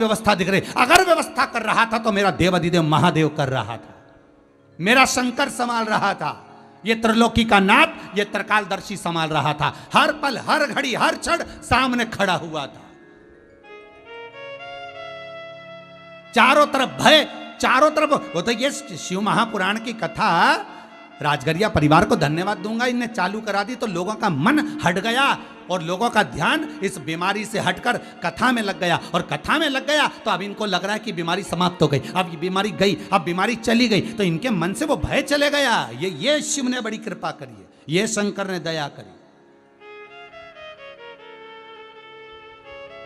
व्यवस्था दिख रही। अगर व्यवस्था कर रहा था तो मेरा देव अधिदेव महादेव कर रहा था, मेरा शंकर संभाल रहा था, ये त्रिलोकी का नाथ, ये त्रिकालदर्शी संभाल रहा था। हर पल, हर घड़ी, हर क्षण सामने खड़ा हुआ था। चारों तरफ भय, चारों तरफ। वो तो ये शिव महापुराण की कथा राजगरिया परिवार को धन्यवाद दूंगा, इनने चालू करा दी तो लोगों का मन हट गया और लोगों का ध्यान इस बीमारी से हटकर कथा में लग गया। और कथा में लग गया तो अब इनको लग रहा है कि बीमारी समाप्त हो गई, अब ये बीमारी गई, अब बीमारी चली गई, तो इनके मन से वो भय चले गया। ये शिव ने बड़ी कृपा करी है, ये शंकर ने दया करी,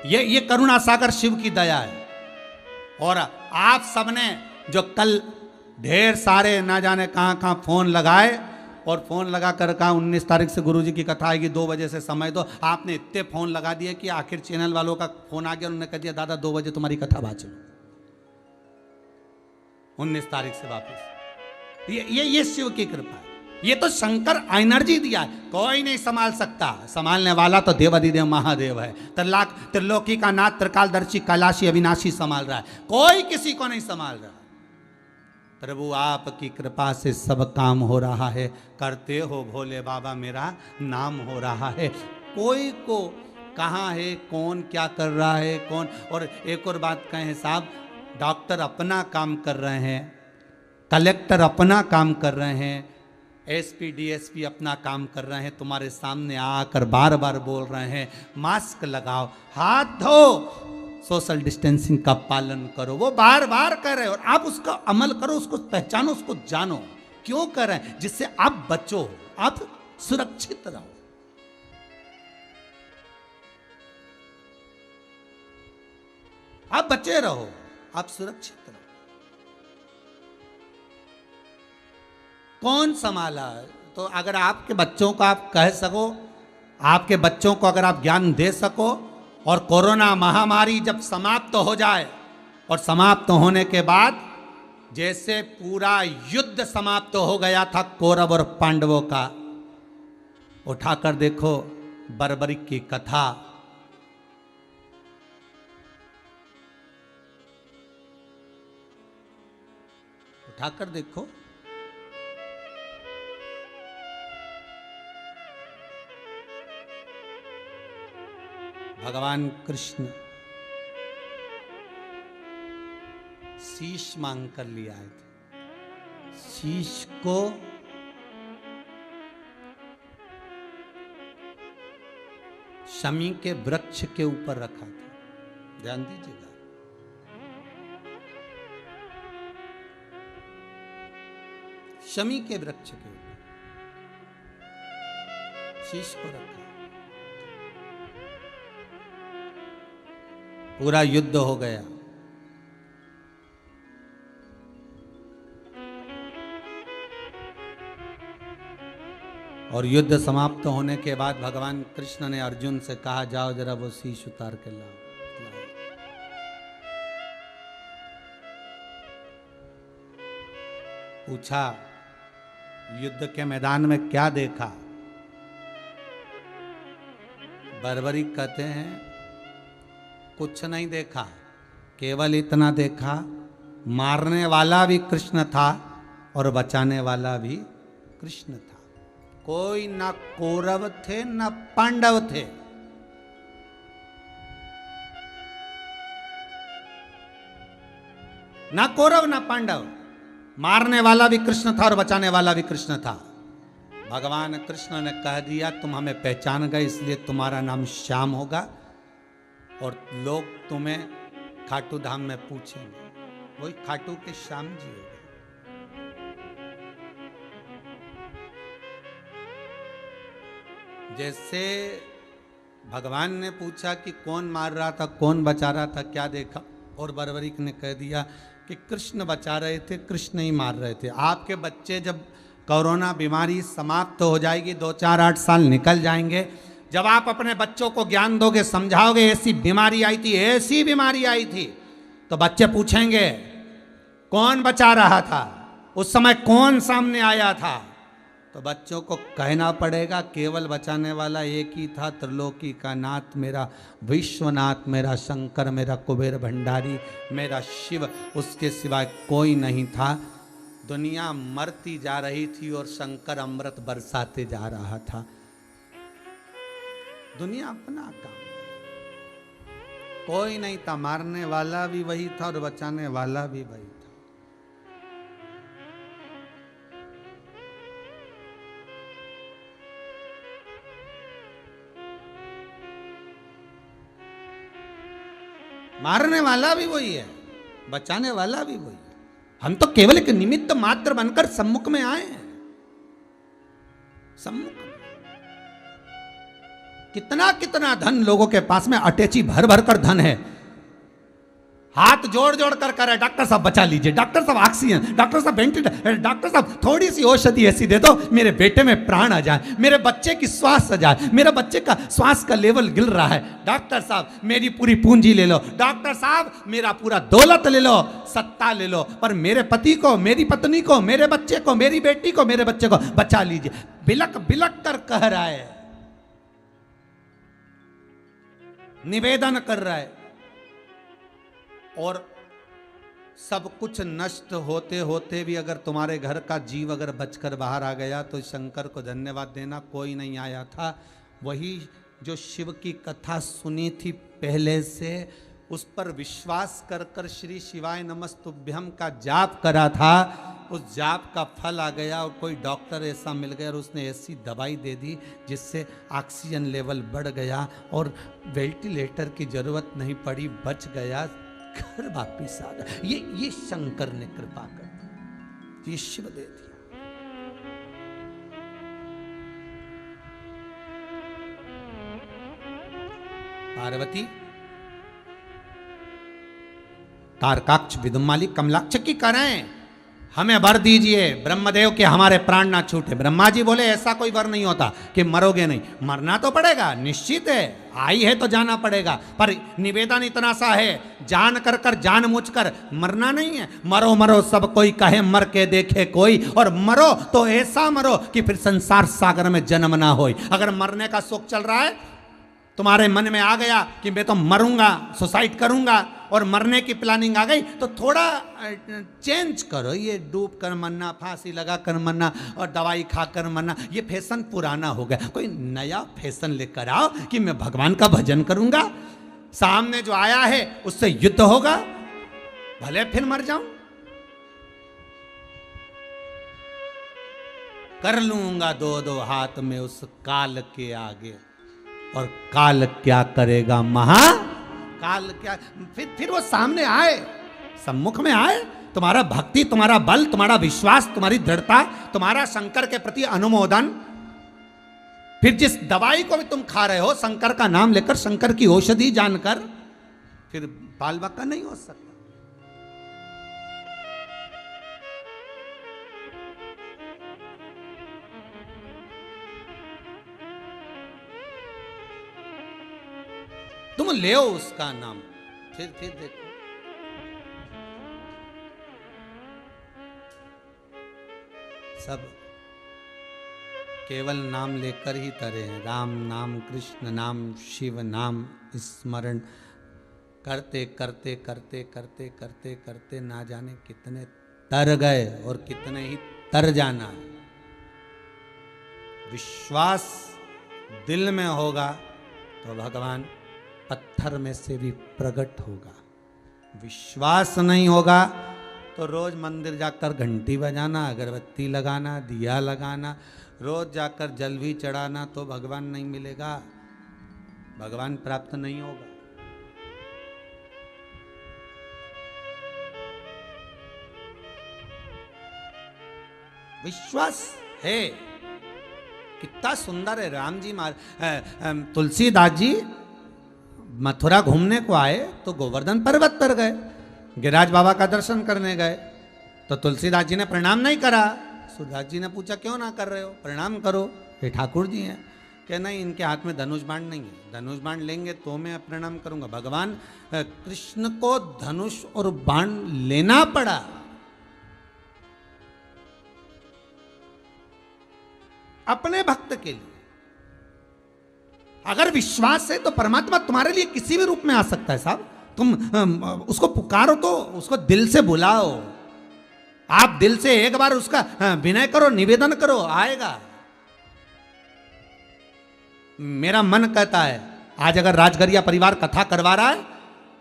ये करुणा सागर शिव की दया है। और आप सबने जो कल ढेर सारे ना जाने कहां कहां फोन लगाए और फोन लगा कर कहा 19 तारीख से गुरुजी की कथा आएगी, 2 बजे से समय दो। आपने इतने फोन लगा दिए कि आखिर चैनल वालों का फोन आ गया, उन्होंने कह दिया दादा 2 बजे तुम्हारी कथा बात 19 तारीख से वापस। ये शिव की कृपा है, ये तो शंकर एनर्जी दिया है, कोई नहीं संभाल सकता। संभालने वाला तो देव अधिदेव महादेव है, त्रिलोकी का नाथ, त्रिकालदर्शी, कैलाशी, अविनाशी संभाल रहा है, कोई किसी को नहीं संभाल रहा। प्रभु आपकी कृपा से सब काम हो रहा है, करते हो भोले बाबा मेरा नाम हो रहा है। कोई को कहाँ है, कौन क्या कर रहा है, कौन। और एक और बात कहें साहब, डॉक्टर अपना काम कर रहे हैं, कलेक्टर अपना काम कर रहे हैं, एसपी डीएसपी अपना काम कर रहे हैं, तुम्हारे सामने आकर बार बार बोल रहे हैं मास्क लगाओ, हाथ धो, सोशल डिस्टेंसिंग का पालन करो। वो बार बार कर रहे हैं और आप उसका अमल करो, उसको पहचानो, उसको जानो। क्यों कर रहे हैं? जिससे आप बचो, आप सुरक्षित रहो। आप बचे रहो, आप सुरक्षित रहो। कौन संभाला? तो अगर आपके बच्चों को आप कह सको, आपके बच्चों को अगर आप ज्ञान दे सको, और कोरोना महामारी जब समाप्त हो जाए, और समाप्त होने के बाद जैसे पूरा युद्ध समाप्त हो गया था कौरव और पांडवों का, उठाकर देखो बर्बरिक की कथा, उठाकर देखो। भगवान कृष्ण शीश मांग कर लिए आए थे, शीश को शमी के वृक्ष के ऊपर रखा था। ध्यान दीजिएगा, शमी के वृक्ष के ऊपर शीश को रखा। पूरा युद्ध हो गया, और युद्ध समाप्त होने के बाद भगवान कृष्ण ने अर्जुन से कहा जाओ जरा वो शीश उतार के लाओ। पूछा युद्ध के मैदान में क्या देखा? बर्बरिक कहते हैं कुछ नहीं देखा, केवल इतना देखा मारने वाला भी कृष्ण था और बचाने वाला भी कृष्ण था। कोई ना कौरव थे ना पांडव थे। ना कौरव ना पांडव, मारने वाला भी कृष्ण था और बचाने वाला भी कृष्ण था। भगवान कृष्ण ने कह दिया तुम हमें पहचान गए, इसलिए तुम्हारा नाम श्याम होगा और लोग तुम्हें खाटू धाम में पूछेंगे। वही खाटू के श्याम जी हो गए। जैसे भगवान ने पूछा कि कौन मार रहा था, कौन बचा रहा था, क्या देखा, और बर्बरिक ने कह दिया कि कृष्ण बचा रहे थे, कृष्ण ही मार रहे थे। आपके बच्चे जब कोरोना बीमारी समाप्त हो जाएगी, 2, 4, 8 साल निकल जाएंगे, जब आप अपने बच्चों को ज्ञान दोगे, समझाओगे ऐसी बीमारी आई थी, ऐसी बीमारी आई थी, तो बच्चे पूछेंगे कौन बचा रहा था, उस समय कौन सामने आया था, तो बच्चों को कहना पड़ेगा केवल बचाने वाला एक ही था, त्रिलोकी का नाथ मेरा विश्वनाथ, मेरा शंकर, मेरा कुबेर भंडारी, मेरा शिव, उसके सिवाय कोई नहीं था। दुनिया मरती जा रही थी और शंकर अमृत बरसाते जा रहा था। दुनिया अपना काम, कोई नहीं था, मारने वाला भी वही था और बचाने वाला भी वही था। मारने वाला भी वही है, बचाने वाला भी वही है। हम तो केवल एक निमित्त मात्र बनकर सम्मुख में आए हैं। सम्मुख में कितना कितना धन लोगों के पास में अटैची भर भर कर धन है, हाथ जोड़ जोड़ कर करे डॉक्टर साहब बचा लीजिए, डॉक्टर साहब ऑक्सीजन, डॉक्टर साहब वेंटिलेटर, डॉक्टर साहब थोड़ी सी औषधि ऐसी दे दो मेरे बेटे में प्राण आ जाए, मेरे बच्चे की श्वास आ जाए, मेरे बच्चे का श्वास का लेवल गिर रहा है, डॉक्टर साहब मेरी पूरी पूंजी ले लो, डॉक्टर साहब मेरा पूरा दौलत ले लो, सत्ता ले लो, पर मेरे पति को, मेरी पत्नी को, मेरे बच्चे को, मेरी बेटी को, मेरे बच्चे को बचा लीजिए। बिलक बिलक कर कह रहा है, निवेदन कर रहा है। और सब कुछ नष्ट होते होते भी अगर तुम्हारे घर का जीव अगर बचकर बाहर आ गया तो शंकर को धन्यवाद देना। कोई नहीं आया था, वही जो शिव की कथा सुनी थी पहले से, उस पर विश्वास कर कर श्री शिवाय नमस्तुभ्यम का जाप करा था, उस जाप का फल आ गया। और कोई डॉक्टर ऐसा मिल गया और उसने ऐसी दवाई दे दी जिससे ऑक्सीजन लेवल बढ़ गया और वेंटिलेटर की जरूरत नहीं पड़ी, बच गया, घर वापिस आ गया। ये शंकर ने कृपा कर दी, ये शिव दे दिया। पार्वती तारकाक्ष विदुमाली कमलाक्ष की करें, हमें वर दीजिए ब्रह्मदेव के हमारे प्राण ना छूटे। ब्रह्मा जी बोले ऐसा कोई वर नहीं होता कि मरोगे नहीं, मरना तो पड़ेगा, निश्चित है, आई है तो जाना पड़ेगा, पर निवेदन इतना सा है, जान कर कर जान मुझ कर मरना नहीं है। मरो मरो सब कोई कहे, मर के देखे कोई, और मरो तो ऐसा मरो कि फिर संसार सागर में जन्म ना हो। अगर मरने का शौक चल रहा है, तुम्हारे मन में आ गया कि मैं तो मरूंगा, सुसाइड करूंगा, और मरने की प्लानिंग आ गई, तो थोड़ा चेंज करो। ये डूब कर मरना, फांसी लगा कर मरना और दवाई खा कर मरना, ये फैशन पुराना हो गया। कोई नया फैशन लेकर आओ कि मैं भगवान का भजन करूंगा, सामने जो आया है उससे युद्ध होगा, भले फिर मर जाऊं, कर लूंगा दो दो हाथ में उस काल के आगे। और काल क्या करेगा, काल क्या, फिर वो सामने आए, सम्मुख में आए, तुम्हारा भक्ति, तुम्हारा बल, तुम्हारा विश्वास, तुम्हारी दृढ़ता, तुम्हारा शंकर के प्रति अनुमोदन, फिर जिस दवाई को भी तुम खा रहे हो शंकर का नाम लेकर, शंकर की औषधि जानकर, फिर बाल बक्का नहीं हो सकता। तुम ले उसका नाम, फिर देखो सब केवल नाम लेकर ही तरे हैं। राम नाम, कृष्ण नाम, शिव नाम स्मरण करते करते करते करते करते करते ना जाने कितने तर गए और कितने ही तर जाना है। विश्वास दिल में होगा तो भगवान पत्थर में से भी प्रकट होगा। विश्वास नहीं होगा तो रोज मंदिर जाकर घंटी बजाना, अगरबत्ती लगाना, दिया लगाना, रोज जाकर जल भी चढ़ाना, तो भगवान नहीं मिलेगा, भगवान प्राप्त नहीं होगा। विश्वास है। कितना सुंदर है राम जी तुलसीदास जी मथुरा घूमने को आए तो गोवर्धन पर्वत पर गए, गिरिराज बाबा का दर्शन करने गए, तो तुलसीदास जी ने प्रणाम नहीं करा। सूरदास जी ने पूछा क्यों ना कर रहे हो, प्रणाम करो, ये ठाकुर जी हैं। कि नहीं, इनके हाथ में धनुष बाण नहीं है, धनुष बाण लेंगे तो मैं प्रणाम करूंगा। भगवान कृष्ण को धनुष और बाण लेना पड़ा। अपने भक्त के लिए। अगर विश्वास है तो परमात्मा तुम्हारे लिए किसी भी रूप में आ सकता है साहब। तुम उसको पुकारो, तो उसको दिल से बुलाओ। आप दिल से एक बार उसका विनय करो, निवेदन करो, आएगा। मेरा मन कहता है आज अगर राजगरिया परिवार कथा करवा रहा है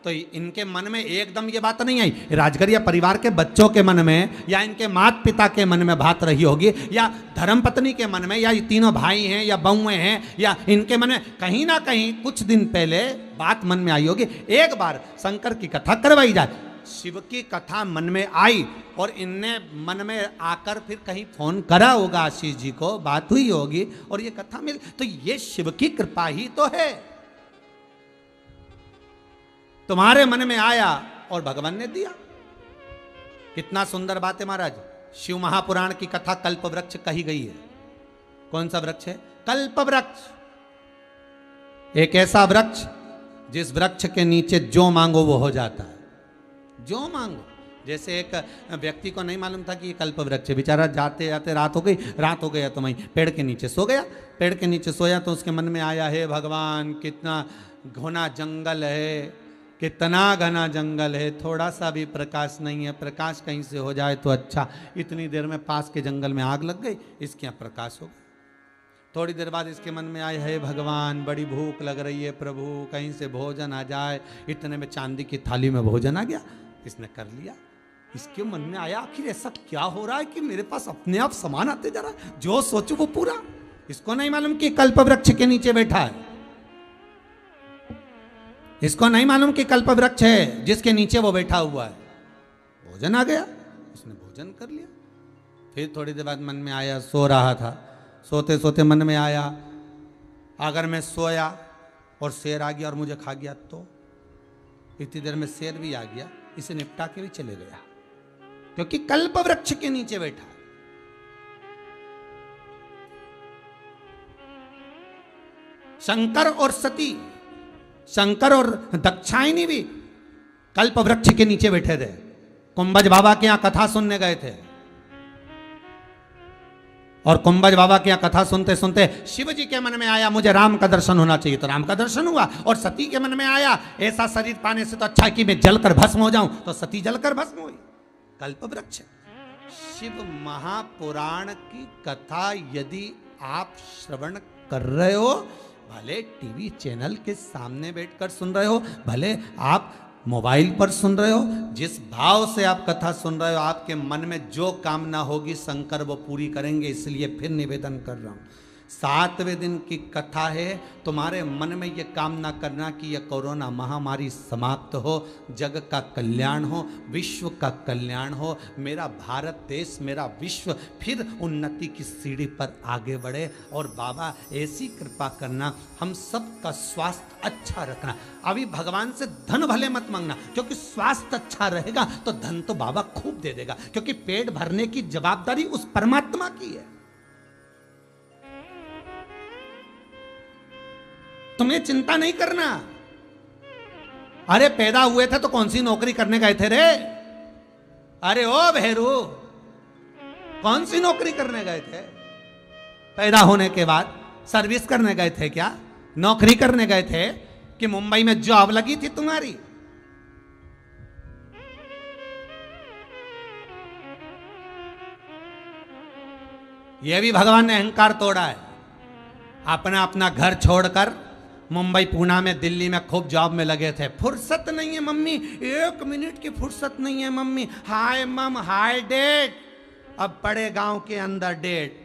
तो इनके मन में एकदम ये बात नहीं आई, राजगरिया परिवार के बच्चों के मन में या इनके माता पिता के मन में बात रही होगी, या धर्मपत्नी के मन में, या ये तीनों भाई हैं या बहुएं हैं, या इनके मन में कहीं ना कहीं कुछ दिन पहले बात मन में आई होगी। एक बार शंकर की कथा करवाई जाए। शिव की कथा मन में आई और इनने मन में आकर फिर कहीं फोन करा होगा आशीष जी को, बात हुई होगी और ये कथा मिल, तो ये शिव की कृपा ही तो है। तुम्हारे मन में आया और भगवान ने दिया। कितना सुंदर बात है महाराज। शिव महापुराण की कथा कल्प वृक्ष कही गई है। कौन सा वृक्ष है? कल्प वृक्ष। एक ऐसा वृक्ष जिस वृक्ष के नीचे जो मांगो वो हो जाता है। जो मांगो। जैसे एक व्यक्ति को नहीं मालूम था कि ये कल्प वृक्ष है, बेचारा जाते जाते रात हो गया तो वहीं पेड़ के नीचे सो गया। पेड़ के नीचे सोया तो उसके मन में आया, हे भगवान कितना घना जंगल है, कितना घना जंगल है, थोड़ा सा भी प्रकाश नहीं है, प्रकाश कहीं से हो जाए तो अच्छा। इतनी देर में पास के जंगल में आग लग गई, इसके यहाँ प्रकाश हो गया। थोड़ी देर बाद इसके मन में आए, हे भगवान बड़ी भूख लग रही है प्रभु, कहीं से भोजन आ जाए। इतने में चांदी की थाली में भोजन आ गया, इसने कर लिया। इसके मन में आया आखिर ऐसा क्या हो रहा है कि मेरे पास अपने आप सामान आते जा रहा है, जो सोचू वो पूरा। इसको नहीं मालूम कि कल्प वृक्ष के नीचे बैठा है। इसको नहीं मालूम कि कल्प वृक्ष है जिसके नीचे वो बैठा हुआ है। भोजन आ गया, उसने भोजन कर लिया। फिर थोड़ी देर बाद मन में आया, सो रहा था, सोते सोते मन में आया अगर मैं सोया और शेर आ गया और मुझे खा गया तो। इतनी देर में शेर भी आ गया, इसे निपटा के भी चले गया, क्योंकि कल्प वृक्ष के नीचे बैठा। शंकर और सती, शंकर और दक्षायनी भी कल्प वृक्ष के नीचे बैठे थे। कुंभज बाबा के यहां कथा सुनने गए थे और कुंभज बाबा के यहां कथा सुनते सुनते शिव जी के मन में आया मुझे राम का दर्शन होना चाहिए, तो राम का दर्शन हुआ। और सती के मन में आया ऐसा शरीर पाने से तो अच्छा है कि मैं जलकर भस्म हो जाऊं, तो सती जलकर भस्म हुई। कल्प वृक्ष। शिव महापुराण की कथा यदि आप श्रवण कर रहे हो, भले टीवी चैनल के सामने बैठकर सुन रहे हो, भले आप मोबाइल पर सुन रहे हो, जिस भाव से आप कथा सुन रहे हो, आपके मन में जो कामना होगी शंकर वो पूरी करेंगे। इसलिए फिर निवेदन कर रहा हूं, 7वें दिन की कथा है, तुम्हारे मन में ये कामना करना कि यह कोरोना महामारी समाप्त हो, जग का कल्याण हो, विश्व का कल्याण हो, मेरा भारत देश, मेरा विश्व फिर उन्नति की सीढ़ी पर आगे बढ़े। और बाबा ऐसी कृपा करना, हम सब का स्वास्थ्य अच्छा रखना। अभी भगवान से धन भले मत मांगना, क्योंकि स्वास्थ्य अच्छा रहेगा तो धन तो बाबा खूब दे देगा, क्योंकि पेट भरने की जवाबदारी उस परमात्मा की है। तुम्हें चिंता नहीं करना। अरे पैदा हुए थे तो कौन सी नौकरी करने गए थे रे? अरे ओ भैरू, कौन सी नौकरी करने गए थे? पैदा होने के बाद सर्विस करने गए थे क्या? नौकरी करने गए थे कि मुंबई में जॉब लगी थी तुम्हारी? यह भी भगवान ने अहंकार तोड़ा है। अपना अपना घर छोड़कर मुंबई, पूना में, दिल्ली में खूब जॉब में लगे थे। फुर्सत नहीं है मम्मी, 1 मिनट की फुर्सत नहीं है मम्मी। हाय मम, हाय डैड। अब बड़े गांव के अंदर डेट,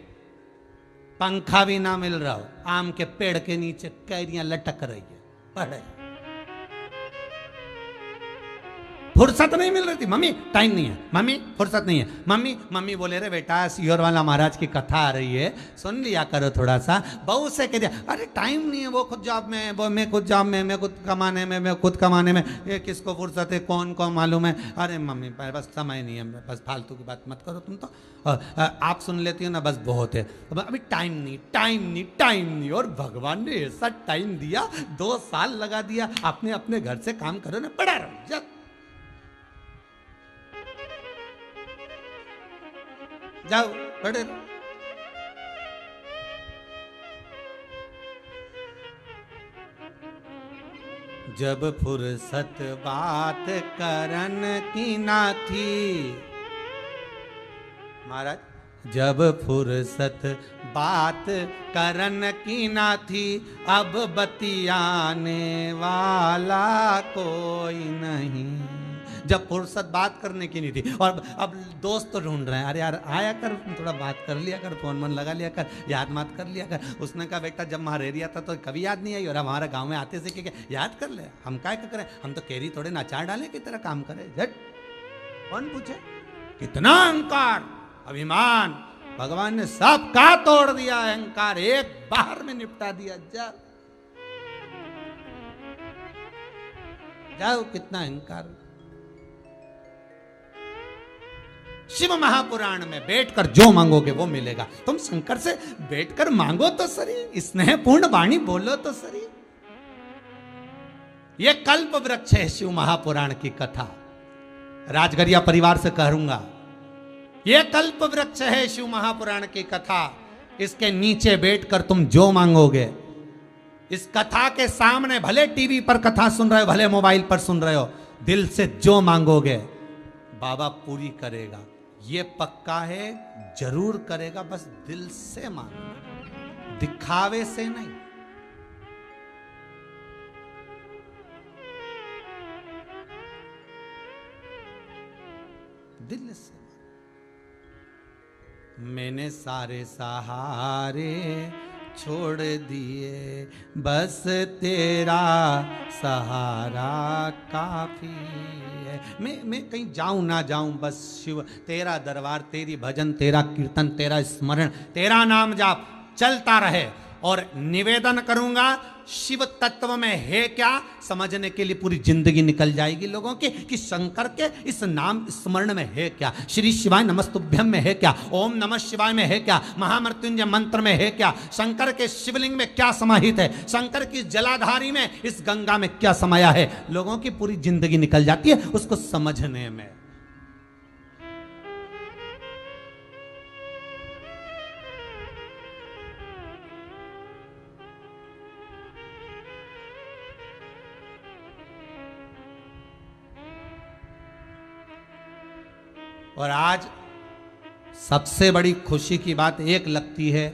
पंखा भी ना मिल रहा हो, आम के पेड़ के नीचे कैरियां लटक रही है, पड़े फुर्सत नहीं मिल रही थी। मम्मी टाइम नहीं है, मम्मी फुर्सत नहीं है, मम्मी। मम्मी बोले रे बेटा सियोर वाला महाराज की कथा आ रही है, सुन लिया करो थोड़ा सा। बहू से कह दिया अरे टाइम नहीं है, वो खुद जॉब में है, वो मैं खुद जॉब में, मैं खुद कमाने में, मैं खुद कमाने में, ये किसको फुर्सत है, कौन को मालूम है। अरे मम्मी बस समय नहीं है, बस फालतू की बात मत करो तुम तो, आप सुन लेती हो ना, बस बहुत है, अभी टाइम नहीं, टाइम नहीं, टाइम नहीं। और भगवान ने ऐसा टाइम दिया, 2 साल लगा दिया। अपने अपने घर से काम करो ना, पड़ा रहो। जाओ पढ़े। जब फुर्सत बात करन की ना थी, महाराज जब फुर्सत बात करन की ना थी, अब बतियाने वाला कोई नहीं। जब फुर्सत बात करने की नहीं थी और अब दोस्त तो ढूंढ रहे हैं, अरे यार आया कर, थोड़ा बात कर लिया कर, फोन मन लगा लिया कर, याद मत कर लिया कर। उसने कहा बेटा जब महारेरिया था तो कभी याद नहीं आई, और हमारे गांव में आते से क्या याद कर ले, हम क्या करें, हम तो केरी थोड़े नाचार डालें की तरह काम करें। झट कौन पूछे, कितना अहंकार अभिमान, भगवान ने सब का तोड़ दिया, अहंकार एक बार में निपटा दिया। जाओ कितना अहंकार। शिव महापुराण में बैठकर जो मांगोगे वो मिलेगा। तुम शंकर से बैठकर मांगो तो सही, स्नेहपूर्ण वाणी बोलो तो सही। ये कल्प वृक्ष है शिव महापुराण की कथा, राजगरिया परिवार से कहूंगा, ये कल्प वृक्ष है शिव महापुराण की कथा। इसके नीचे बैठकर तुम जो मांगोगे, इस कथा के सामने भले टीवी पर कथा सुन रहे हो, भले मोबाइल पर सुन रहे हो, दिल से जो मांगोगे बाबा पूरी करेगा। ये पक्का है, जरूर करेगा, बस दिल से मांगो, दिखावे से नहीं। दिल से। मैंने सारे सहारे छोड़ दिए, बस तेरा सहारा काफी है। मैं कहीं जाऊं ना जाऊं, बस शिव तेरा दरबार, तेरी भजन, तेरा कीर्तन, तेरा स्मरण, तेरा नाम जाप चलता रहे। और निवेदन करूंगा, शिव तत्व में है क्या समझने के लिए पूरी जिंदगी निकल जाएगी लोगों की, कि शंकर के इस नाम स्मरण में है क्या, श्री शिवाय नमस्तुभ्यम में है क्या, ओम नमः शिवाय में है क्या, महामृत्युंजय मंत्र में है क्या, शंकर के शिवलिंग में क्या समाहित है, शंकर की जलाधारी में, इस गंगा में क्या समाया है। लोगों की पूरी जिंदगी निकल जाती है उसको समझने में। और आज सबसे बड़ी खुशी की बात एक लगती है,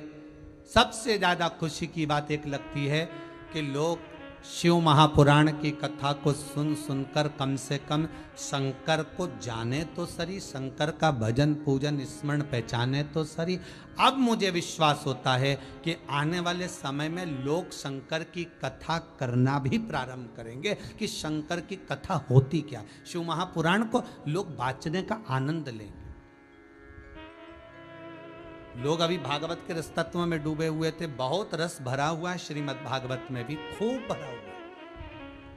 सबसे ज्यादा खुशी की बात एक लगती है कि लोग शिव महापुराण की कथा को सुन सुनकर कम से कम शंकर को जाने तो सही, शंकर का भजन पूजन स्मरण पहचाने तो सही। अब मुझे विश्वास होता है कि आने वाले समय में लोग शंकर की कथा करना भी प्रारंभ करेंगे, कि शंकर की कथा होती क्या, शिव महापुराण को लोग वाचने का आनंद लेंगे। लोग अभी भागवत के रस तत्व में डूबे हुए थे, बहुत रस भरा हुआ है श्रीमद् भागवत में भी, खूब भरा हुआ है,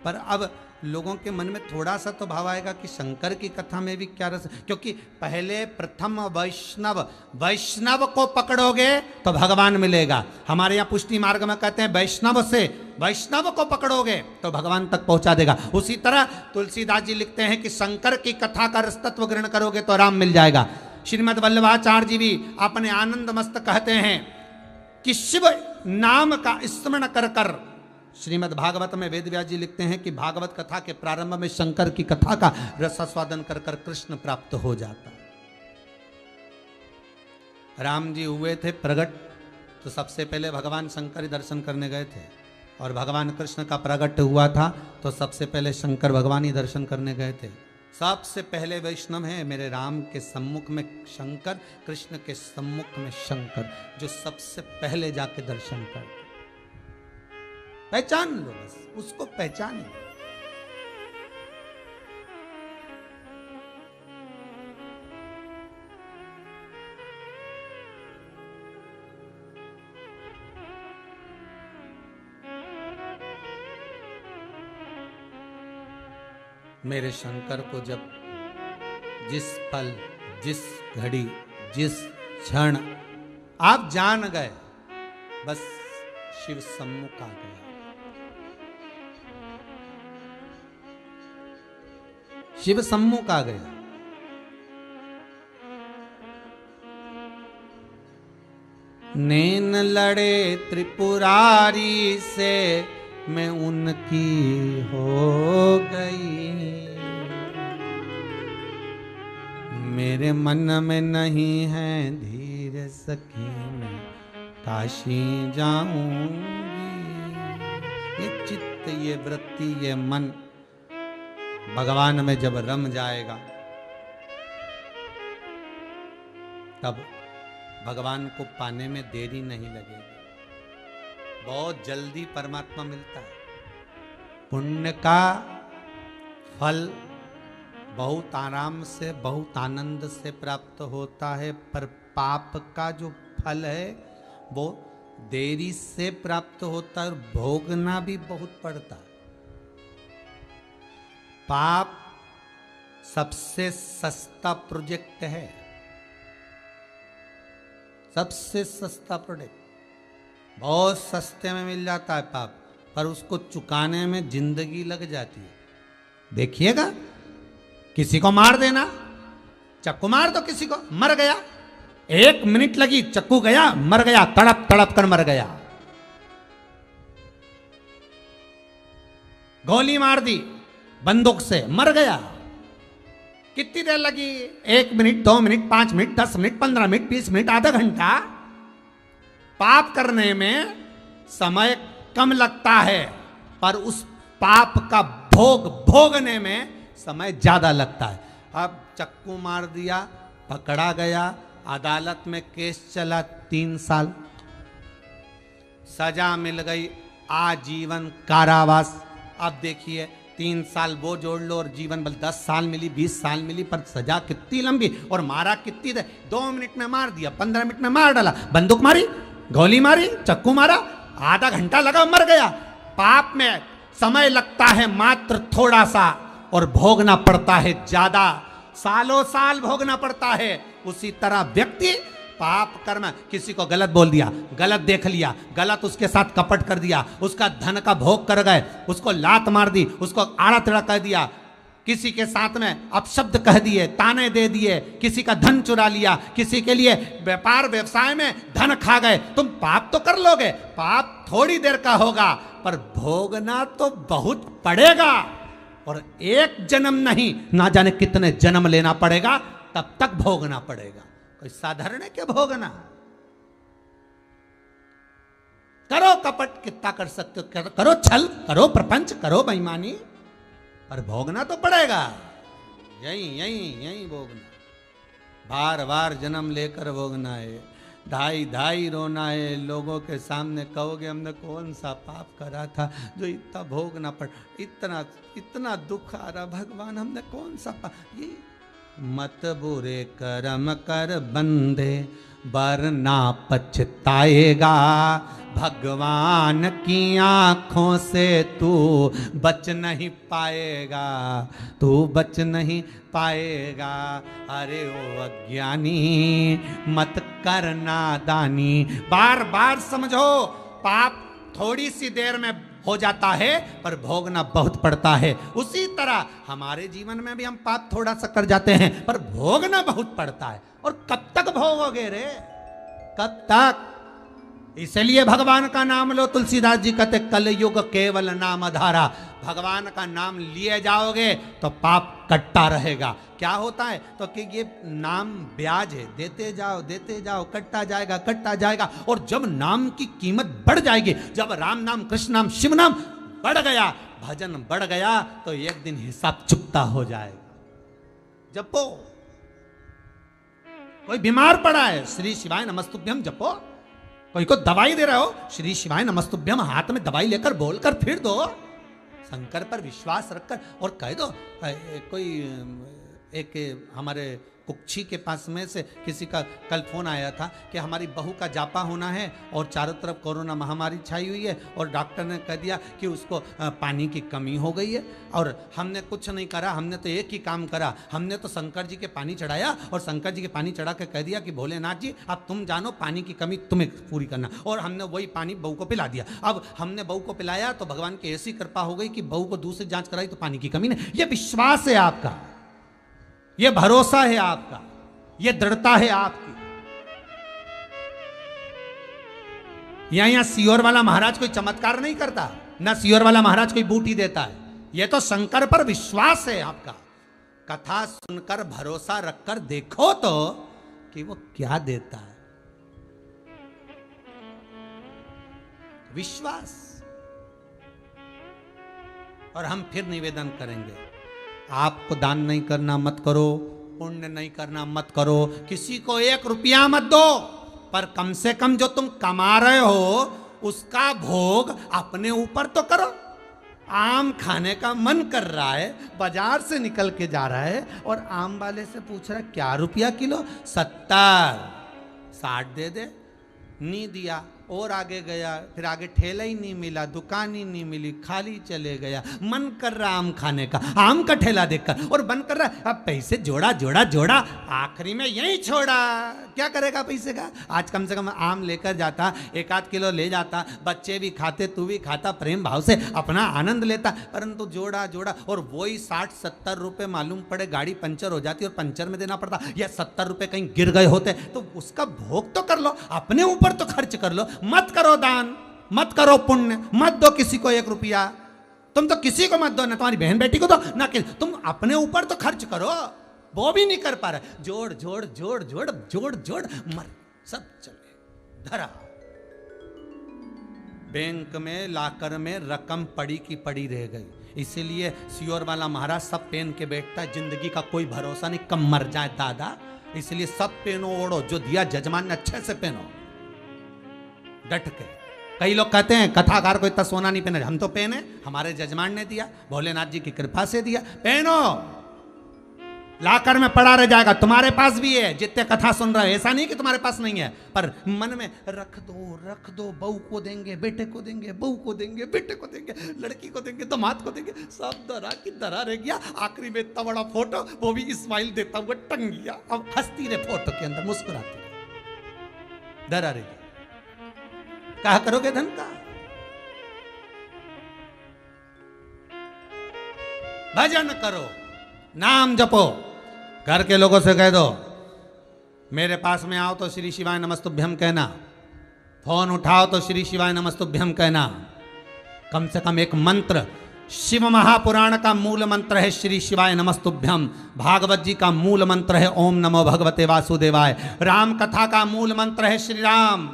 पर अब लोगों के मन में थोड़ा सा तो भाव आएगा कि शंकर की कथा में भी क्या रस, क्योंकि पहले प्रथम वैष्णव को पकड़ोगे तो भगवान मिलेगा। हमारे यहाँ पुष्टि मार्ग में कहते हैं वैष्णव को पकड़ोगे तो भगवान तक पहुंचा देगा। उसी तरह तुलसीदास जी लिखते हैं कि शंकर की कथा का रस तत्व ग्रहण करोगे तो राम मिल जाएगा। श्रीमद् वल्लभाचार्य जी भी अपने आनंद मस्त कहते हैं कि शिव नाम का स्मरण कर कर, श्रीमद् भागवत में वेदव्यास जी लिखते हैं कि भागवत कथा के प्रारंभ में शंकर की कथा का रसास्वादन कर कर कृष्ण प्राप्त हो जाता। राम जी हुए थे प्रकट तो सबसे पहले भगवान शंकर ही दर्शन करने गए थे, और भगवान कृष्ण का प्रकट हुआ था तो सबसे पहले शंकर भगवान ही दर्शन करने गए थे। सबसे पहले वैष्णव है मेरे राम के सम्मुख में शंकर, कृष्ण के सम्मुख में शंकर, जो सबसे पहले जाके दर्शन कर। पहचान लो, बस उसको पहचान लो। मेरे शंकर को जब जिस पल, जिस घड़ी, जिस क्षण आप जान गए, बस शिव सम्मुख आ गया। शिव सम्मुख आ गया। नैन लड़े त्रिपुरारी से, में उनकी हो गई। मेरे मन में नहीं है धीर सखी, मैं काशी जाऊंगी। ये चित्त, ये वृत्ति, ये मन भगवान में जब रम जाएगा तब भगवान को पाने में देरी नहीं लगेगी, बहुत जल्दी परमात्मा मिलता है। पुण्य का फल बहुत आराम से, बहुत आनंद से प्राप्त होता है, पर पाप का जो फल है वो देरी से प्राप्त होता है और भोगना भी बहुत पड़ता है। पाप सबसे सस्ता प्रोजेक्ट है, सबसे सस्ता प्रोजेक्ट, बहुत सस्ते में मिल जाता है पाप, पर उसको चुकाने में जिंदगी लग जाती है। देखिएगा, किसी को मार देना, चक्कू मार दो किसी को, मर गया, 1 मिनट लगी, चक्कू गया, मर गया, तड़प तड़प कर मर गया। गोली मार दी बंदूक से, मर गया। कितनी देर लगी? 1 minute, 2 minute, 5 minute, 10 minute, 15 minute, 20 minute, आधा घंटा। पाप करने में समय कम लगता है, पर उस पाप का भोग भोगने में समय ज्यादा लगता है। अब चक्कू मार दिया, पकड़ा गया, अदालत में केस चला, 3 साल, सजा मिल गई आजीवन कारावास। अब देखिए 3 साल वो जोड़ लो और जीवन बल 10 साल मिली, 20 साल मिली, पर सजा कितनी लंबी। और मारा कितनी देर? 2 मिनट में मार दिया, 15 मिनट में मार डाला, बंदूक मारी, गोली मारी, चक्कू मारा, आधा घंटा लगा, मर गया। पाप में समय लगता है मात्र थोड़ा सा और भोगना पड़ता है ज्यादा, सालों साल भोगना पड़ता है। उसी तरह व्यक्ति पाप कर्म, किसी को गलत बोल दिया, गलत देख लिया, गलत उसके साथ कपट कर दिया, उसका धन का भोग कर गए, उसको लात मार दी, उसको आड़ा टेढ़ा कह दिया, किसी के साथ में अपशब्द कह दिए, ताने दे दिए, किसी का धन चुरा लिया, किसी के लिए व्यापार व्यवसाय में धन खा गए, तुम पाप तो कर लोगे, पाप थोड़ी देर का होगा, पर भोगना तो बहुत पड़ेगा। और 1 जन्म नहीं, ना जाने कितने जन्म लेना पड़ेगा, तब तक भोगना पड़ेगा। कोई साधारण है क्या भोगना? करो कपट कितना कर सकते हो, करो छल, करो प्रपंच, करो बेईमानी, पर भोगना तो पड़ेगा। यही यही यही भोगना, बार बार जन्म लेकर भोगना है, ढाई ढाई रोना है। लोगों के सामने कहोगे हमने कौन सा पाप करा था जो इतना भोगना पड़, इतना इतना दुख आ रहा, भगवान हमने कौन सा पाप। ये मत बुरे कर्म कर बंदे वरना पछताएगा, भगवान की आंखों से तू बच नहीं पाएगा, तू बच नहीं पाएगा। अरे ओ अज्ञानी मत कर नादानी। बार बार समझो, पाप थोड़ी सी देर में हो जाता है, पर भोगना बहुत पड़ता है। उसी तरह हमारे जीवन में भी हम पाप थोड़ा सा कर जाते हैं, पर भोगना बहुत पड़ता है। और कब तक भोगोगे रे, कब तक? इसलिए भगवान का नाम लो। तुलसीदास जी कहते कलयुग केवल नाम आधारा। भगवान का नाम लिए जाओगे तो पाप कटता रहेगा। क्या होता है तो कि ये नाम ब्याज है, देते जाओ, कटता जाएगा, कटता जाएगा। और जब नाम की कीमत बढ़ जाएगी, जब राम नाम, कृष्ण नाम, शिव नाम बढ़ गया, भजन बढ़ गया, तो एक दिन हिसाब चुकता हो जाएगा। जपो, कोई बीमार पड़ा है, श्री शिवाय नमस्तुभ्यम जपो। कोई को दवाई दे रहे हो, श्री शिवाय नमस्तुभ्यम हाथ में दवाई लेकर बोलकर फिर दो, शंकर पर विश्वास रखकर। और कह दो, कोई एक हमारे कुक्षी के पास में से किसी का कल फोन आया था कि हमारी बहू का जापा होना है और चारों तरफ कोरोना महामारी छाई हुई है, और डॉक्टर ने कह दिया कि उसको पानी की कमी हो गई है। और हमने कुछ नहीं करा, हमने तो एक ही काम करा, हमने तो शंकर जी के पानी चढ़ाया और शंकर जी के पानी चढ़ा के कह दिया कि भोलेनाथ जी अब तुम जानो, पानी की कमी तुम्हें पूरी करना। और हमने वही पानी बहू को पिला दिया। अब हमने बहू को पिलाया तो भगवान की ऐसी कृपा हो गई कि बहू को दूसरी जांच कराई तो पानी की कमी नहीं। ये विश्वास है आपका, ये भरोसा है आपका, ये दृढ़ता है आपकी। यहां सीहोर वाला महाराज कोई चमत्कार नहीं करता, न सियोर वाला महाराज कोई बूटी देता है। ये तो शंकर पर विश्वास है आपका। कथा सुनकर भरोसा रखकर देखो तो कि वो क्या देता है। विश्वास। और हम फिर निवेदन करेंगे, आपको दान नहीं करना मत करो, पुण्य नहीं करना मत करो, किसी को 1 रुपया मत दो, पर कम से कम जो तुम कमा रहे हो उसका भोग अपने ऊपर तो करो। आम खाने का मन कर रहा है, बाजार से निकल के जा रहा है और आम वाले से पूछ रहा है क्या रुपया किलो? 70। 60 दे दे। नहीं दिया और आगे गया, फिर आगे ठेला ही नहीं मिला, दुकान ही नहीं मिली, खाली चले गया। मन कर रहा आम खाने का, आम का ठेला देखकर, और मन कर रहा अब पैसे जोड़ा जोड़ा जोड़ा, आखिरी में यही छोड़ा। क्या करेगा पैसे का? आज कम से कम आम लेकर जाता, 1-8 किलो ले जाता, बच्चे भी खाते, तू भी खाता, प्रेम भाव से अपना आनंद लेता। परंतु जोड़ा जोड़ा और वही 60-70 रुपये मालूम पड़े गाड़ी पंचर हो जाती और पंचर में देना पड़ता, या 70 रुपये कहीं गिर गए होते, तो उसका भोग तो कर लो, अपने ऊपर तो खर्च कर लो। मत करो दान, मत करो पुण्य, मत दो किसी को 1 रुपया। तुम तो किसी को मत दो, ना तुम्हारी बहन बेटी को दो, ना कि तुम अपने ऊपर तो खर्च करो। वो भी नहीं कर पा रहा। जोड़ जोड़ जोड़ जोड़ जोड़ जोड़ मर, सब चले धरा। बैंक में लाकर में रकम पड़ी की पड़ी रह गई। इसीलिए सियोर वाला महाराज सब पहन के बैठता है, जिंदगी का कोई भरोसा नहीं, कब मर जाए दादा। इसलिए सब पहनो ओढ़ो, जो दिया जजमान ने अच्छे से पहनो, डट के। कई लोग कहते हैं कथाकार को इतना सोना नहीं पहना, हम तो पहने, हमारे जजमान ने दिया, भोलेनाथ जी की कृपा से दिया। पहनो, लाकर में पड़ा रह जाएगा। तुम्हारे पास भी है, जितने कथा सुन रहे हो, ऐसा नहीं कि तुम्हारे पास नहीं है, पर मन में रख दो, बहू को देंगे, बेटे को देंगे, बहू को देंगे, बेटे को देंगे, लड़की को देंगे, दामाद को देंगे, सब दरा की दरा रह गया। आखिरी में इतना बड़ा फोटो, वो भी स्माइल देता हुआ टंग गया। अब हंसती रहे फोटो के अंदर, मुस्कुराती रहे, दरा रह गया। क्या करोगे धन का? भजन करो, नाम जपो। घर के लोगों से कह दो मेरे पास में आओ तो श्री शिवाय नमस्तुभ्यम कहना, फोन उठाओ तो श्री शिवाय नमस्तुभ्यम कहना। कम से कम एक मंत्र, शिव महापुराण का मूल मंत्र है श्री शिवाय नमस्तुभ्यम, भागवत जी का मूल मंत्र है ओम नमो भगवते वासुदेवाय, राम कथा का मूल मंत्र है श्री राम,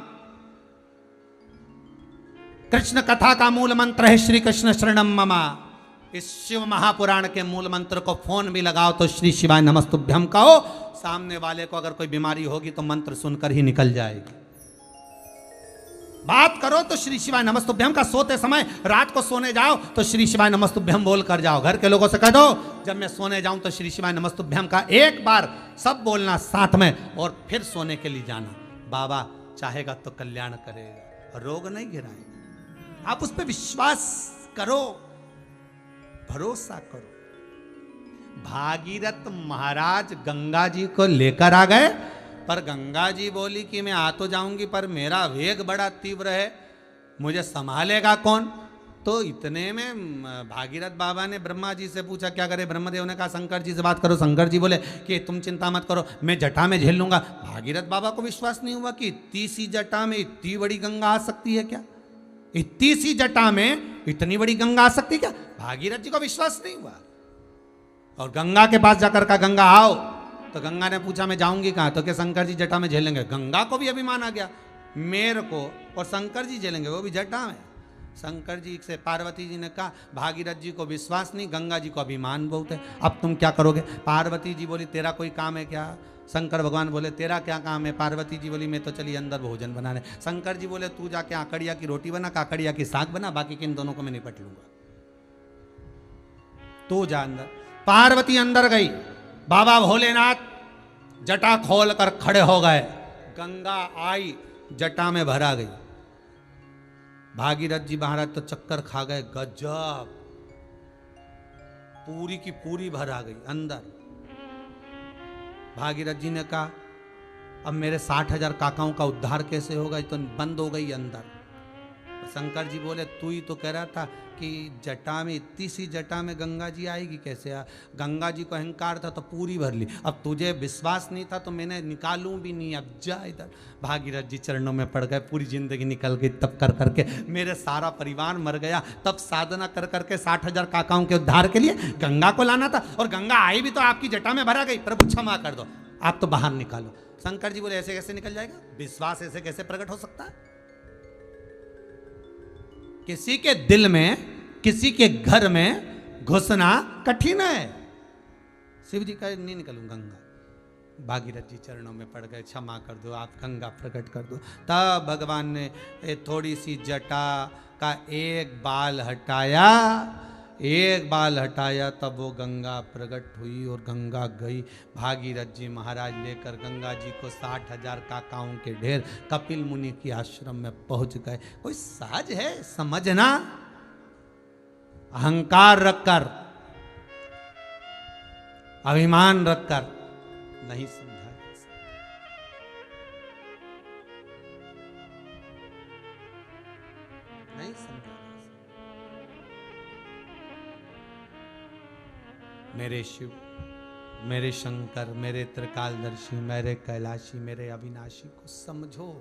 कृष्ण कथा का मूल मंत्र है श्री कृष्ण शरणम मम। इस शिव महापुराण के मूल मंत्र को फोन भी लगाओ तो श्री शिवाय नमस्तुभ्यम कहो। सामने वाले को अगर कोई बीमारी होगी तो मंत्र सुनकर ही निकल जाएगी। बात करो तो श्री शिवाय नमस्तुभ्यम का, सोते समय रात को सोने जाओ तो श्री शिवाय नमस्तुभ्यम बोल कर जाओ। घर के लोगों से कह दो जब मैं सोने जाऊं तो श्री शिवाय नमस्तुभ्यम का एक बार सब बोलना साथ में, और फिर सोने के लिए जाना। बाबा चाहेगा तो कल्याण करेगा, रोग नहीं गिराएगा। आप उस पर विश्वास करो, भरोसा करो। भागीरथ महाराज गंगा जी को लेकर आ गए, पर गंगा जी बोली कि मैं आ तो जाऊंगी पर मेरा वेग बड़ा तीव्र है, मुझे संभालेगा कौन? तो इतने में भागीरथ बाबा ने ब्रह्मा जी से पूछा क्या करे? ब्रह्मदेव ने कहा शंकर जी से बात करो। शंकर जी बोले कि तुम चिंता मत करो, मैं जटा में झेल लूंगा। भागीरथ बाबा को विश्वास नहीं हुआ कि इतनी सी जटा में इतनी बड़ी गंगा आ सकती है क्या? इतनी सी जटा में इतनी बड़ी गंगा आ सकती क्या? भागीरथ जी को विश्वास नहीं हुआ। और गंगा के पास जाकर कहा गंगा आओ, तो गंगा ने पूछा मैं जाऊंगी कहां? तो क्या शंकर जी जटा में झेलेंगे? गंगा को भी अभिमान आ गया, मेरे को और शंकर जी झेलेंगे, वो भी जटा में। शंकर जी से पार्वती जी ने कहा भागीरथ जी को विश्वास नहीं, गंगा जी को अभिमान बहुत है, अब तुम क्या करोगे? पार्वती जी बोली तेरा कोई काम है क्या? शंकर भगवान बोले तेरा क्या काम है? पार्वती जी बोली मैं तो चली अंदर भोजन बनाने। शंकर जी बोले तू जाके आकड़िया की रोटी बना, काकड़िया की साग बना, बाकी के इन दोनों को मैं निपट लूंगा, तू जा अंदर। पार्वती अंदर गई, बाबा भोलेनाथ जटा खोल कर खड़े हो गए, गंगा आई जटा में भरा गई। भागीरथ जी महाराज तो चक्कर खा गए, गजब, पूरी की पूरी भरा गई अंदर। भागीरथ जी ने कहा अब मेरे 60,000 काकाओं का उद्धार कैसे होगा? तो बंद हो गई अंदर। शंकर जी बोले तू ही तो कह रहा था कि जटा में, इतनी सी जटा में गंगा जी आएगी कैसे? गंगा जी को अहंकार था तो पूरी भर ली, अब तुझे विश्वास नहीं था तो मैंने निकालूं भी नहीं, अब जा इधर। भागीरथ जी चरणों में पड़ गए, पूरी जिंदगी निकल गई तब कर करके, मेरे सारा परिवार मर गया, तब साधना कर करके 60,000 काकाओं के उद्धार के लिए गंगा को लाना था, और गंगा आई भी तो आपकी जटा में भरा गई, प्रभु क्षमा कर दो, आप तो बाहर निकालो। शंकर जी बोले ऐसे कैसे निकल जाएगा? विश्वास ऐसे कैसे प्रकट हो सकता है? किसी के दिल में, किसी के घर में घुसना कठिन है। शिव जी का नहीं निकलूं गंगा। भागीरथ जी चरणों में पड़ गए, क्षमा कर दो, आप गंगा प्रकट कर दो। तब भगवान ने थोड़ी सी जटा का एक बाल हटाया, एक बाल हटाया, तब वो गंगा प्रकट हुई और गंगा गई। भागीरथ जी महाराज लेकर गंगा जी को 60,000 काकाओं के ढेर कपिल मुनि के आश्रम में पहुंच गए। कोई साज है समझना? अहंकार रखकर, अभिमान रखकर नहीं समझा जा सकता। नहीं समझा जा सकता। मेरे शिव, मेरे शंकर, मेरे त्रिकालदर्शी, मेरे कैलाशी, मेरे अविनाशी को समझो।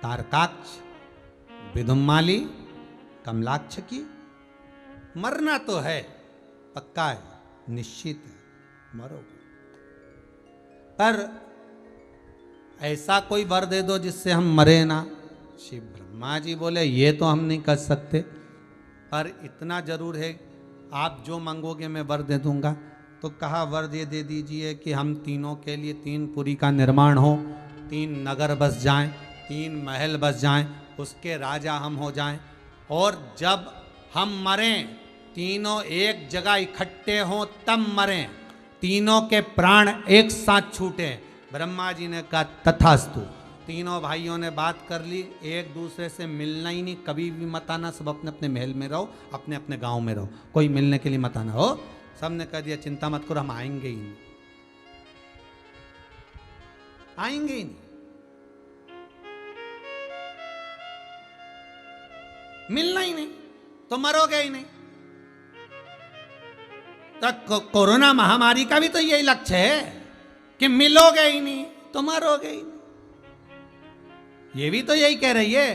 तारकाक्ष, विदुम्माली, कमलाक्ष की मरना तो है, पक्का है, निश्चित है, मरोगे, पर ऐसा कोई वर दे दो जिससे हम मरे ना। शिव ब्रह्मा जी बोले ये तो हम नहीं कर सकते, पर इतना जरूर है आप जो मांगोगे मैं वर दे दूंगा। तो कहा वर दे दीजिए कि हम तीनों के लिए 3 पुरी का निर्माण हो, 3 नगर बस जाएं, 3 महल बस जाएं, उसके राजा हम हो जाएं, और जब हम मरें तीनों एक जगह इकट्ठे हों तब मरें, तीनों के प्राण एक साथ छूटे। ब्रह्मा जी ने कहा तथास्तु। तीनों भाइयों ने बात कर ली, एक दूसरे से मिलना ही नहीं, कभी भी मत आना, सब अपने अपने महल में रहो, अपने अपने गांव में रहो, कोई मिलने के लिए मत आना हो। सब ने कह दिया चिंता मत करो, हम आएंगे ही नहीं, आएंगे ही नहीं। मिलना ही नहीं तो मरोगे ही नहीं। तो कोरोना महामारी का भी तो यही लक्ष्य है कि मिलोगे ही नहीं तो मरोगे ही नहीं। ये भी तो यही कह रही है।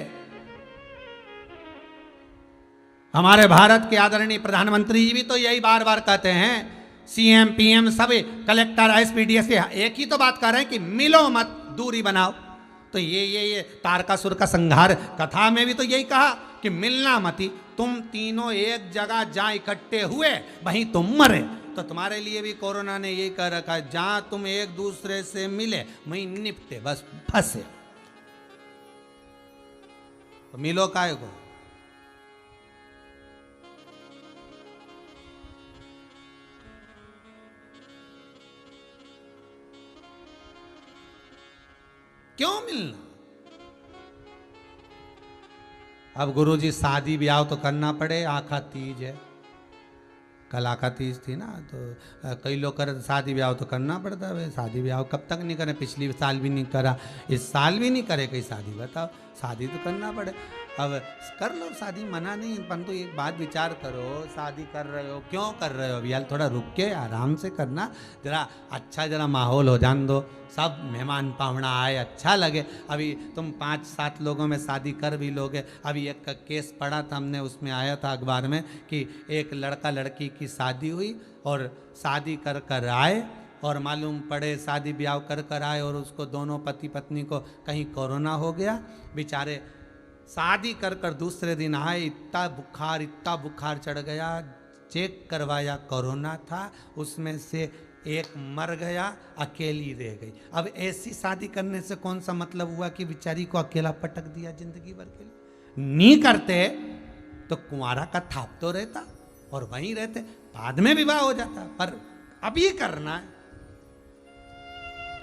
हमारे भारत के आदरणीय प्रधानमंत्री जी भी तो यही बार बार कहते हैं, सीएम पीएम सभी कलेक्टर एसपी एक ही तो बात कर रहे हैं कि मिलो मत, दूरी बनाओ। तो ये तारकासुर का संहार कथा में भी तो यही कहा कि मिलना मती, तुम तीनों एक जगह जहां इकट्ठे हुए वहीं तुम मरे। तो तुम्हारे लिए भी कोरोना ने यही कह रखा है, जहां तुम एक दूसरे से मिले वहीं निपटे, बस फंसे। तो मिलो काय को? क्यों मिलना? अब गुरुजी शादी ब्याह तो करना पड़े, आखा तीज है, कल आखा तीज थी ना, तो कई लोग कर शादी ब्याह तो करना पड़ता है। शादी ब्याह कब तक नहीं करें? पिछली साल भी नहीं करा, इस साल भी नहीं करे कहीं शादी। बताओ, शादी तो करना पड़े। अब कर लो शादी, मना नहीं, परंतु एक बात विचार करो, शादी कर रहे हो क्यों कर रहे हो? अभी यार थोड़ा रुक के आराम से करना, जरा अच्छा जरा माहौल हो जान दो, सब मेहमान पाहुणा आए, अच्छा लगे। अभी तुम 5-7 लोगों में शादी कर भी लोगे। अभी एक केस पड़ा था हमने, उसमें आया था अखबार में कि एक लड़का लड़की की शादी हुई और शादी कर कर आए और मालूम पड़े शादी ब्याह कर कर आए और उसको दोनों पति पत्नी को कहीं कोरोना हो गया। बेचारे शादी कर कर दूसरे दिन आए, इतना बुखार चढ़ गया, चेक करवाया कोरोना था, उसमें से एक मर गया, अकेली रह गई। अब ऐसी शादी करने से कौन सा मतलब हुआ कि बेचारी को अकेला पटक दिया जिंदगी भर के लिए? नहीं करते तो कुंवारा का थाप तो रहता और वहीं रहते, बाद में विवाह हो जाता। पर अभी करना है,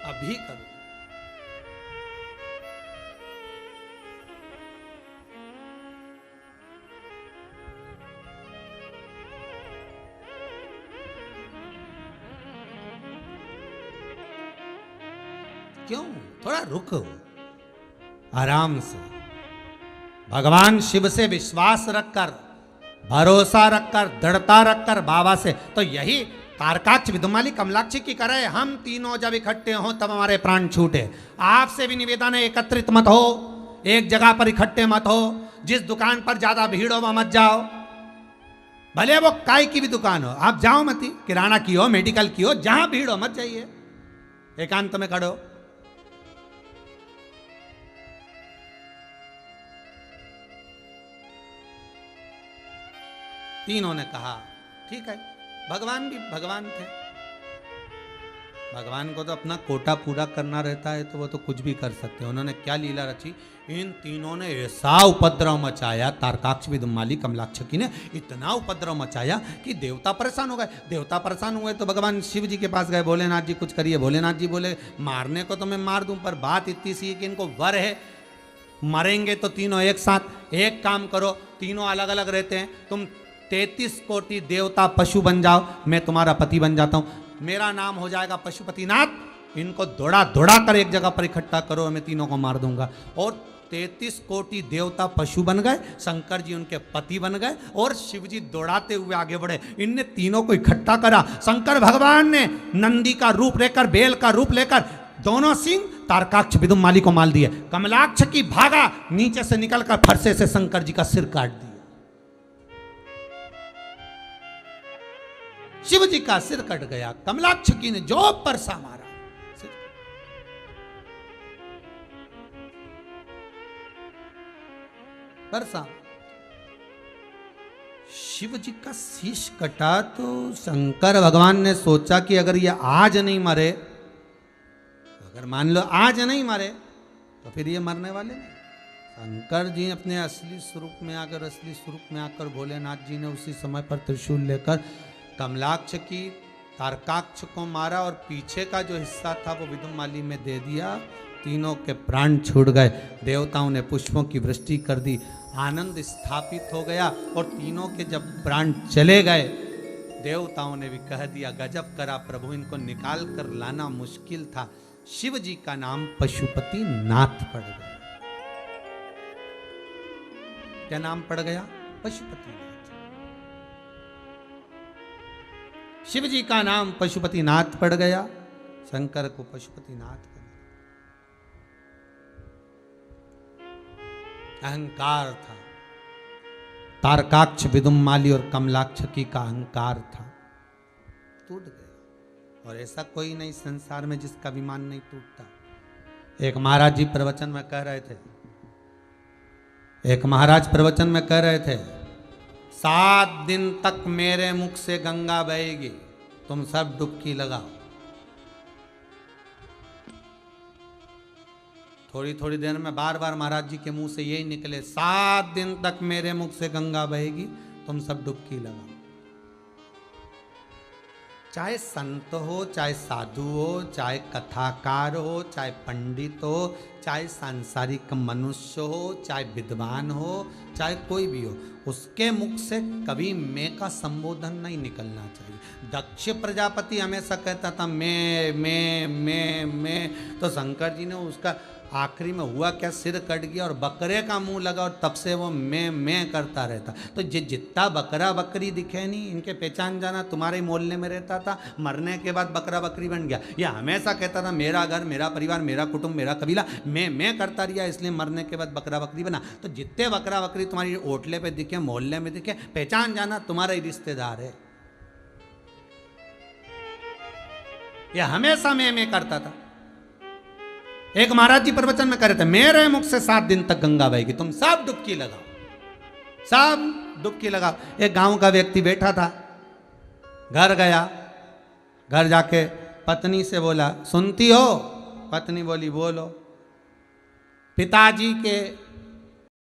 अभी करो। क्यों? थोड़ा रुको, आराम से। भगवान शिव से विश्वास रखकर, भरोसा रखकर, दृढ़ता रखकर बाबा से, तो यही तारकाक्ष, विदुमाली, कमलाक्षी की करे। हम तीनों जब इकट्ठे हों तब हमारे प्राण छूटे। आपसे भी निवेदन है, एकत्रित मत हो, एक जगह पर इकट्ठे मत हो। जिस दुकान पर ज्यादा भीड़ हो वहां मत जाओ, भले वो काय की भी दुकान हो, आप जाओ मत ही। किराना की हो, मेडिकल की हो, जहां भीड़ हो मत जाइए, एकांत में खड़ो। तीनों ने कहा ठीक है। भगवान भी भगवान थे, भगवान को तो अपना कोटा पूरा करना रहता है, तो वो तो कुछ भी कर सकते हैं। उन्होंने क्या लीला रची, इन तीनों ने ऐसा उपद्रव मचाया, तारकाक्ष, विदुमाली, कमलाक्षकी ने इतना उपद्रव मचाया कि देवता परेशान हो गए। देवता परेशान हुए तो भगवान शिव जी के पास गए, भोलेनाथ जी कुछ करिए। भोलेनाथ जी बोले मारने को तो मैं मार दूं, पर बात इतनी सी है कि इनको वर है, मरेंगे तो तीनों एक साथ। एक काम करो, तीनों अलग अलग रहते हैं, तुम 33 कोटि देवता पशु बन जाओ, मैं तुम्हारा पति बन जाता हूं, मेरा नाम हो जाएगा पशुपतिनाथ। इनको दौड़ा दौड़ा कर एक जगह पर इकट्ठा करो, मैं तीनों को मार दूंगा। और 33 कोटि देवता पशु बन गए, शंकर जी उनके पति बन गए, और शिव जी दौड़ाते हुए आगे बढ़े। इनने तीनों को इकट्ठा करा। शंकर भगवान ने नंदी का रूप लेकर, बेल का रूप लेकर, दोनों सिंह तारकाक्ष, विदुमाली को मार दिए। कमलाक्ष की भागा, नीचे से निकलकर फरसे से शंकर जी का सिर काट दिया। शिव जी का सिर कट गया, कमलाक्ष की ने जो परसा मारा, परसा। शिव जी का शीश कटा तो शंकर भगवान ने सोचा कि अगर ये आज नहीं मरे, अगर मान लो आज नहीं मरे, तो फिर ये मरने वाले नहीं। शंकर जी अपने असली स्वरूप में आकर भोलेनाथ जी ने उसी समय पर त्रिशूल लेकर कमलाक्ष की, तारकाक्ष को मारा, और पीछे का जो हिस्सा था वो विदुमाली में दे दिया। तीनों के प्राण छूट गए। देवताओं ने पुष्पों की वृष्टि कर दी, आनंद स्थापित हो गया। और तीनों के जब प्राण चले गए, देवताओं ने भी कह दिया गजब करा प्रभु, इनको निकाल कर लाना मुश्किल था। शिव जी का नाम पशुपति नाथ पड़ गया। क्या नाम पड़ गया? पशुपति नाथ। शिव जी का नाम पशुपति नाथ पड़ गया, शंकर को पशुपति नाथ। अहंकार था, तारकाक्ष, विदुमाली और कमलाक्षकी का अहंकार था, टूट गया। और ऐसा कोई नहीं संसार में जिसका विमान नहीं टूटता। एक महाराज जी प्रवचन में कह रहे थे, 7 दिन तक मेरे मुख से गंगा बहेगी, तुम सब डुबकी लगाओ। थोड़ी थोड़ी देर में बार बार महाराज जी के मुंह से यही निकले, 7 दिन तक मेरे मुख से गंगा बहेगी, तुम सब डुबकी लगाओ। चाहे संत हो, चाहे साधु हो, चाहे कथाकार हो, चाहे पंडित हो, चाहे सांसारिक मनुष्य हो, चाहे विद्वान हो, चाहे कोई भी हो, उसके मुख से कभी मैं का संबोधन नहीं निकलना चाहिए। दक्ष प्रजापति हमेशा कहता था मैं, तो शंकर जी ने उसका आखिरी में हुआ क्या, सिर कट गया और बकरे का मुंह लगा, और तब से वो मैं करता रहता। तो जितना बकरा बकरी दिखे नहीं, इनके पहचान जाना। तुम्हारे मोहल्ले में रहता था, मरने के बाद बकरा बकरी बन गया। या हमेशा कहता था मेरा घर, मेरा परिवार, मेरा कुटुंब, मेरा कबीला, मैं करता रहा, इसलिए मरने के बाद बकरा बकरी बना। तो जितने बकरा बकरी तुम्हारी ओटले पे दिखे, मोहल्ले में दिखे, पहचान जाना तुम्हारा ही रिश्तेदार है। यह हमेशा मैं करता था। एक महाराज जी प्रवचन में कह रहे थे, मेरे मुख से 7 दिन तक गंगा बहेगी, तुम सब डुबकी लगाओ, सब डुबकी लगाओ। एक गांव का व्यक्ति बैठा था, घर गया, घर जाके पत्नी से बोला, सुनती हो? पत्नी बोली बोलो। पिताजी के